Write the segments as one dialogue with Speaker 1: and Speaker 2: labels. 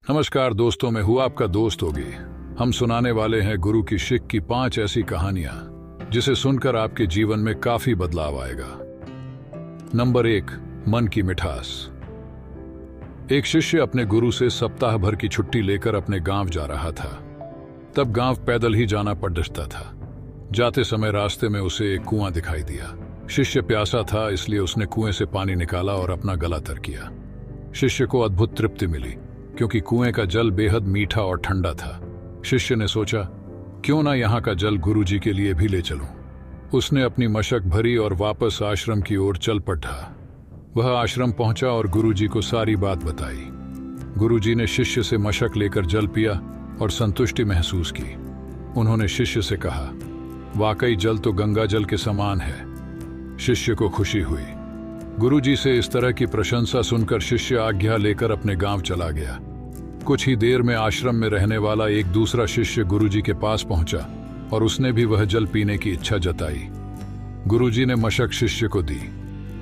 Speaker 1: नमस्कार दोस्तों, मैं हूँ आपका दोस्त होगी। हम सुनाने वाले हैं गुरु की शिक की 5 ऐसी कहानियां जिसे सुनकर आपके जीवन में काफी बदलाव आएगा। नंबर 1, मन की मिठास। एक शिष्य अपने गुरु से सप्ताह भर की छुट्टी लेकर अपने गांव जा रहा था। तब गांव पैदल ही जाना पड़ता था। जाते समय रास्ते में उसे एक कुआं दिखाई दिया। शिष्य प्यासा था, इसलिए उसने कुएं से पानी निकाला और अपना गला तर किया। शिष्य को अद्भुत तृप्ति मिली, क्योंकि कुएं का जल बेहद मीठा और ठंडा था। शिष्य ने सोचा, क्यों ना यहाँ का जल गुरुजी के लिए भी ले चलूं। उसने अपनी मशक भरी और वापस आश्रम की ओर चल पड़ा। वह आश्रम पहुंचा और गुरुजी को सारी बात बताई। गुरुजी ने शिष्य से मशक लेकर जल पिया और संतुष्टि महसूस की। उन्होंने शिष्य से कहा, वाकई जल तो गंगा जल के समान है। शिष्य को खुशी हुई। गुरुजी से इस तरह की प्रशंसा सुनकर शिष्य आज्ञा लेकर अपने गांव चला गया। कुछ ही देर में आश्रम में रहने वाला एक दूसरा शिष्य गुरुजी के पास पहुंचा और उसने भी वह जल पीने की इच्छा जताई। गुरुजी ने मशक शिष्य को दी।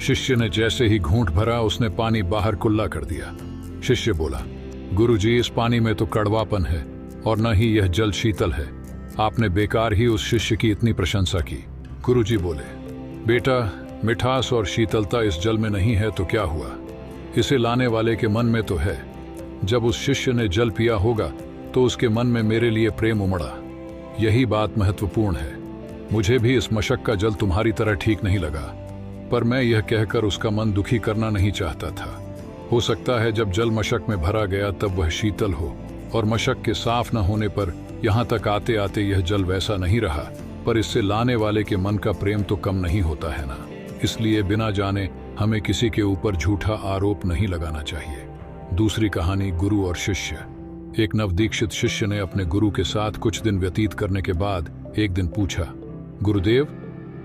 Speaker 1: शिष्य ने जैसे ही घूंट भरा, उसने पानी बाहर कुल्ला कर दिया। शिष्य बोला, गुरुजी, इस पानी में तो कड़वापन है और न ही यह जल शीतल है। आपने बेकार ही उस शिष्य की इतनी प्रशंसा की। गुरुजी बोले, बेटा, मिठास और शीतलता इस जल में नहीं है तो क्या हुआ, इसे लाने वाले के मन में तो है। जब उस शिष्य ने जल पिया होगा तो उसके मन में मेरे लिए प्रेम उमड़ा। यही बात महत्वपूर्ण है। मुझे भी इस मशक का जल तुम्हारी तरह ठीक नहीं लगा, पर मैं यह कहकर उसका मन दुखी करना नहीं चाहता था। हो सकता है जब जल मशक में भरा गया तब वह शीतल हो, और मशक के साफ न होने पर यहाँ तक आते आते यह जल वैसा नहीं रहा। पर इससे लाने वाले के मन का प्रेम तो कम नहीं होता है ना। इसलिए बिना जाने हमें किसी के ऊपर झूठा आरोप नहीं लगाना चाहिए। दूसरी कहानी, गुरु और शिष्य। एक नवदीक्षित शिष्य ने अपने गुरु के साथ कुछ दिन व्यतीत करने के बाद एक दिन पूछा, गुरुदेव,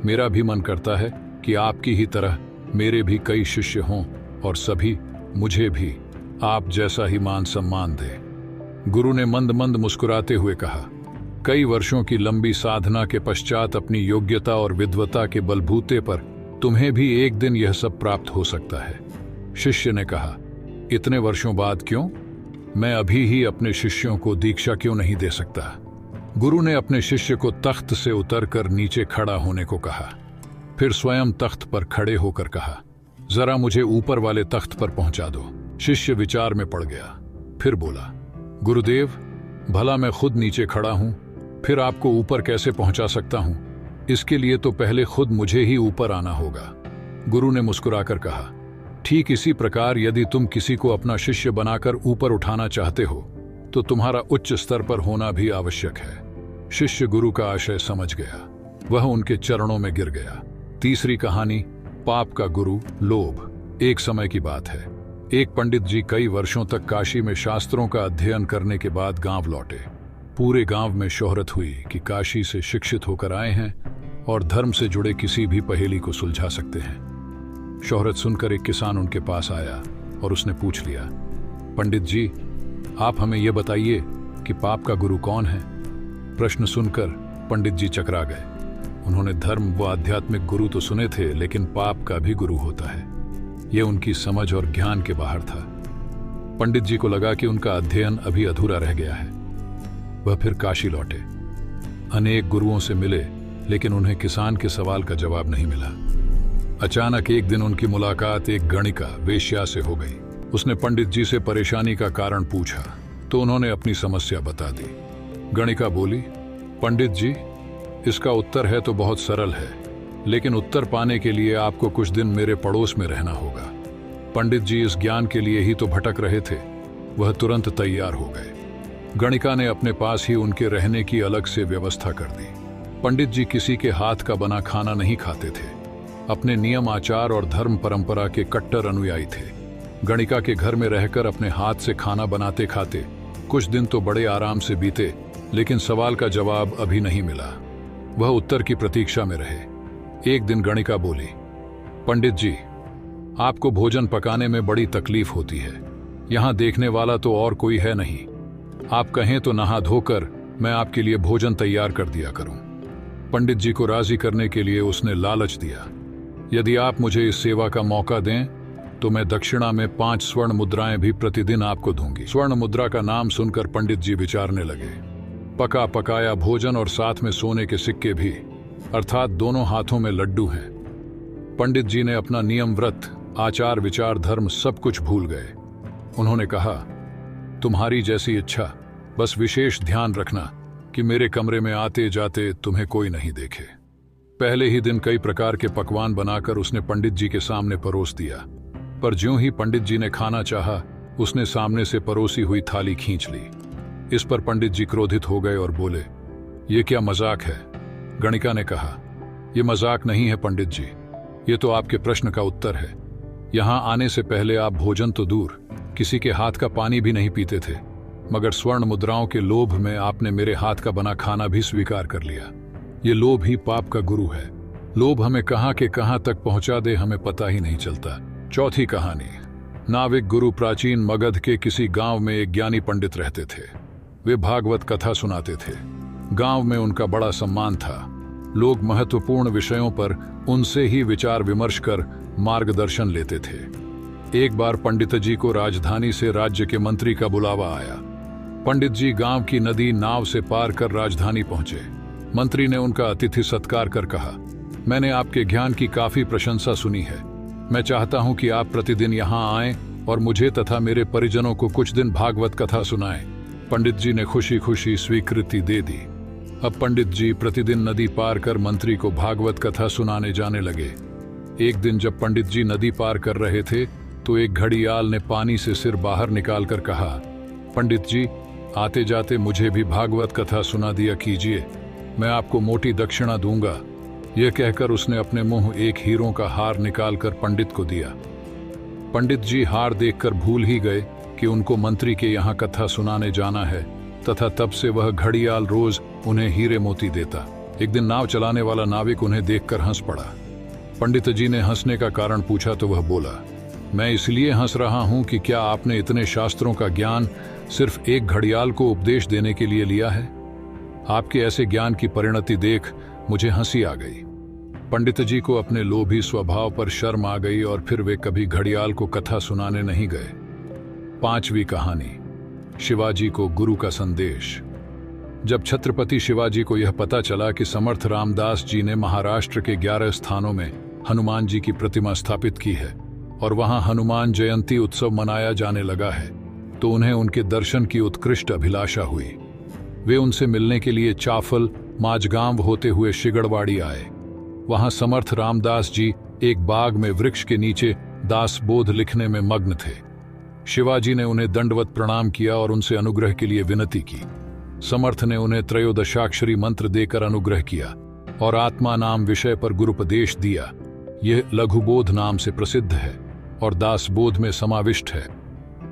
Speaker 1: मेरा भी मन करता है कि आपकी ही तरह मेरे भी कई शिष्य हों और सभी मुझे भी आप जैसा ही मान सम्मान दें। गुरु ने मंद मंद मुस्कुराते हुए कहा, कई वर्षों की लंबी साधना के पश्चात अपनी योग्यता और विद्वता के बलबूते पर तुम्हें भी एक दिन यह सब प्राप्त हो सकता है। शिष्य ने कहा, इतने वर्षों बाद क्यों? मैं अभी ही अपने शिष्यों को दीक्षा क्यों नहीं दे सकता? गुरु ने अपने शिष्य को तख्त से उतरकर नीचे खड़ा होने को कहा। फिर स्वयं तख्त पर खड़े होकर कहा, जरा मुझे ऊपर वाले तख्त पर पहुंचा दो। शिष्य विचार में पड़ गया। फिर बोला, गुरुदेव, भला मैं खुद नीचे खड़ा हूं, फिर आपको ऊपर कैसे पहुंचा सकता हूं? इसके लिए तो पहले खुद मुझे ही ऊपर आना होगा। गुरु ने मुस्कुराकर कहा, ठीक इसी प्रकार यदि तुम किसी को अपना शिष्य बनाकर ऊपर उठाना चाहते हो तो तुम्हारा उच्च स्तर पर होना भी आवश्यक है। शिष्य गुरु का आशय समझ गया। वह उनके चरणों में गिर गया। तीसरी कहानी, पाप का गुरु, लोभ। एक समय की बात है। एक पंडित जी कई वर्षों तक काशी में शास्त्रों का अध्ययन करने के बाद गांव लौटे। पूरे गांव में शोहरत हुई कि काशी से शिक्षित होकर आए हैं और धर्म से जुड़े किसी भी पहेली को सुलझा सकते हैं। शोहरत सुनकर एक किसान उनके पास आया और उसने पूछ लिया, पंडित जी, आप हमें यह बताइए कि पाप का गुरु कौन है? प्रश्न सुनकर पंडित जी चकरा गए। उन्होंने धर्म व आध्यात्मिक गुरु तो सुने थे, लेकिन पाप का भी गुरु होता है, यह उनकी समझ और ज्ञान के बाहर था। पंडित जी को लगा कि उनका अध्ययन अभी अधूरा रह गया है। वह फिर काशी लौटे। अनेक गुरुओं से मिले, लेकिन उन्हें किसान के सवाल का जवाब नहीं मिला। अचानक एक दिन उनकी मुलाकात एक गणिका, वेश्या से हो गई। उसने पंडित जी से परेशानी का कारण पूछा तो उन्होंने अपनी समस्या बता दी। गणिका बोली, पंडित जी, इसका उत्तर है तो बहुत सरल है, लेकिन उत्तर पाने के लिए आपको कुछ दिन मेरे पड़ोस में रहना होगा। पंडित जी इस ज्ञान के लिए ही तो भटक रहे थे। वह तुरंत तैयार हो गए। गणिका ने अपने पास ही उनके रहने की अलग से व्यवस्था कर दी। पंडित जी किसी के हाथ का बना खाना नहीं खाते थे। अपने नियम, आचार और धर्म परंपरा के कट्टर अनुयायी थे। गणिका के घर में रहकर अपने हाथ से खाना बनाते खाते कुछ दिन तो बड़े आराम से बीते, लेकिन सवाल का जवाब अभी नहीं मिला। वह उत्तर की प्रतीक्षा में रहे। एक दिन गणिका बोली, पंडित जी, आपको भोजन पकाने में बड़ी तकलीफ होती है। यहाँ देखने वाला तो और कोई है नहीं। आप कहें तो नहा धोकर मैं आपके लिए भोजन तैयार कर दिया करूं। पंडित जी को राजी करने के लिए उसने लालच दिया, यदि आप मुझे इस सेवा का मौका दें तो मैं दक्षिणा में 5 स्वर्ण मुद्राएं भी प्रतिदिन आपको दूंगी। स्वर्ण मुद्रा का नाम सुनकर पंडित जी विचारने लगे। पका पकाया भोजन और साथ में सोने के सिक्के भी, अर्थात दोनों हाथों में लड्डू हैं। पंडित जी ने अपना नियम, व्रत, आचार, विचार, धर्म सब कुछ भूल गए। उन्होंने कहा, तुम्हारी जैसी इच्छा, बस विशेष ध्यान रखना कि मेरे कमरे में आते जाते तुम्हें कोई नहीं देखे। पहले ही दिन कई प्रकार के पकवान बनाकर उसने पंडित जी के सामने परोस दिया, पर ज्यों ही पंडित जी ने खाना चाहा, उसने सामने से परोसी हुई थाली खींच ली। इस पर पंडित जी क्रोधित हो गए और बोले, ये क्या मजाक है? गणिका ने कहा, यह मजाक नहीं है पंडित जी, ये तो आपके प्रश्न का उत्तर है। यहां आने से पहले आप भोजन तो दूर, किसी के हाथ का पानी भी नहीं पीते थे, मगर स्वर्ण मुद्राओं के लोभ में आपने मेरे हाथ का बना खाना भी स्वीकार कर लिया। ये लोभ ही पाप का गुरु है। लोभ हमें कहां के कहां तक पहुंचा दे, हमें पता ही नहीं चलता। चौथी कहानी। नाविक गुरु प्राचीन मगध के किसी गांव में एक ज्ञानी पंडित रहते थे। वे भागवत कथा सुनाते थे। गांव में उनका बड़ा सम्मान था। लोग महत्वपूर्ण विषयों पर उनसे ही विचार विमर्श कर मार्गदर्शन लेते थे। एक बार पंडित जी को राजधानी से राज्य के मंत्री का बुलावा आया। पंडित जी गांव की नदी नाव से पार कर राजधानी पहुंचे। मंत्री ने उनका अतिथि सत्कार कर कहा, मैंने आपके ज्ञान की काफी प्रशंसा सुनी है। मैं चाहता हूं कि आप प्रतिदिन यहां आएं और मुझे तथा मेरे परिजनों को कुछ दिन भागवत कथा सुनाएं। पंडित जी ने खुशी खुशी स्वीकृति दे दी। अब पंडित जी प्रतिदिन नदी पार कर मंत्री को भागवत कथा सुनाने जाने लगे। एक दिन जब पंडित जी नदी पार कर रहे थे तो एक घड़ियाल ने पानी से सिर बाहर निकालकर कहा, पंडित जी, आते जाते मुझे भी भागवत कथा सुना दिया कीजिए, मैं आपको मोटी दक्षिणा दूंगा। यह कहकर उसने अपने मुंह एक हीरों का हार निकालकर पंडित को दिया। पंडित जी हार देखकर भूल ही गए कि उनको मंत्री के यहाँ कथा सुनाने जाना है, तथा तब से वह घड़ियाल रोज उन्हें हीरे मोती देता। एक दिन नाव चलाने वाला नाविक उन्हें देखकर हंस पड़ा। पंडित जी ने हंसने का कारण पूछा तो वह बोला, मैं इसलिए हंस रहा हूं कि क्या आपने इतने शास्त्रों का ज्ञान सिर्फ एक घड़ियाल को उपदेश देने के लिए लिया है? आपके ऐसे ज्ञान की परिणति देख मुझे हंसी आ गई। पंडित जी को अपने लोभी स्वभाव पर शर्म आ गई और फिर वे कभी घड़ियाल को कथा सुनाने नहीं गए। पांचवी कहानी। शिवाजी को गुरु का संदेश। जब छत्रपति शिवाजी को यह पता चला कि समर्थ रामदास जी ने महाराष्ट्र के 11 स्थानों में हनुमान जी की प्रतिमा स्थापित की है और वहां हनुमान जयंती उत्सव मनाया जाने लगा है, तो उन्हें उनके दर्शन की उत्कृष्ट अभिलाषा हुई। वे उनसे मिलने के लिए चाफल माजगांव होते हुए शिगड़वाड़ी आए। वहां समर्थ रामदास जी एक बाग में वृक्ष के नीचे दासबोध लिखने में मग्न थे। शिवाजी ने उन्हें दंडवत प्रणाम किया और उनसे अनुग्रह के लिए विनती की। समर्थ ने उन्हें त्रयोदशाक्षरी मंत्र देकर अनुग्रह किया और आत्मा नाम विषय पर गुरुपदेश दिया। यह लघुबोध नाम से प्रसिद्ध है और दासबोध में समाविष्ट है।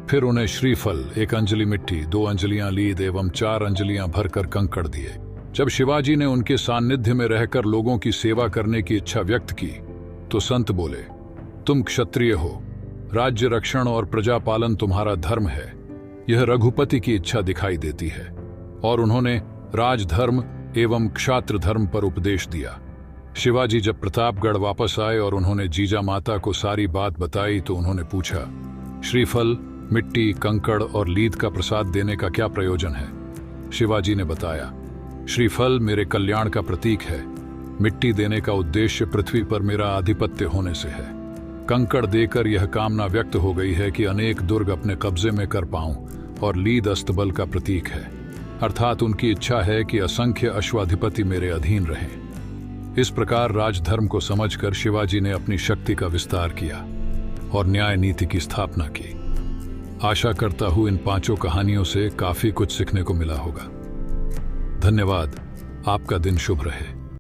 Speaker 1: फिर उन्हें श्रीफल, 1 अंजलि मिट्टी, 2 अंजलियां लीद एवं 4 अंजलियां भरकर कंकड़ दिए। जब शिवाजी ने उनके सान्निध्य में रहकर लोगों की सेवा करने की इच्छा व्यक्त की तो संत बोले, तुम क्षत्रिय हो, राज्य रक्षण और प्रजापालन तुम्हारा धर्म है। यह रघुपति की इच्छा दिखाई देती है। और उन्होंने राजधर्म एवं क्षात्र धर्म पर उपदेश दिया। शिवाजी जब प्रतापगढ़ वापस आए और उन्होंने जीजा माता को सारी बात बताई तो उन्होंने पूछा, श्रीफल, मिट्टी, कंकड़ और लीद का प्रसाद देने का क्या प्रयोजन है? शिवाजी ने बताया, श्रीफल मेरे कल्याण का प्रतीक है। मिट्टी देने का उद्देश्य पृथ्वी पर मेरा आधिपत्य होने से है। कंकड़ देकर यह कामना व्यक्त हो गई है कि अनेक दुर्ग अपने कब्जे में कर पाऊं। और लीद अस्तबल का प्रतीक है, अर्थात उनकी इच्छा है कि असंख्य अश्वाधिपति मेरे अधीन रहें। इस प्रकार राजधर्म को समझकर शिवाजी ने अपनी शक्ति का विस्तार किया और न्याय नीति की स्थापना की। आशा करता हूं इन 5 कहानियों से काफी कुछ सीखने को मिला होगा। धन्यवाद। आपका दिन शुभ रहे।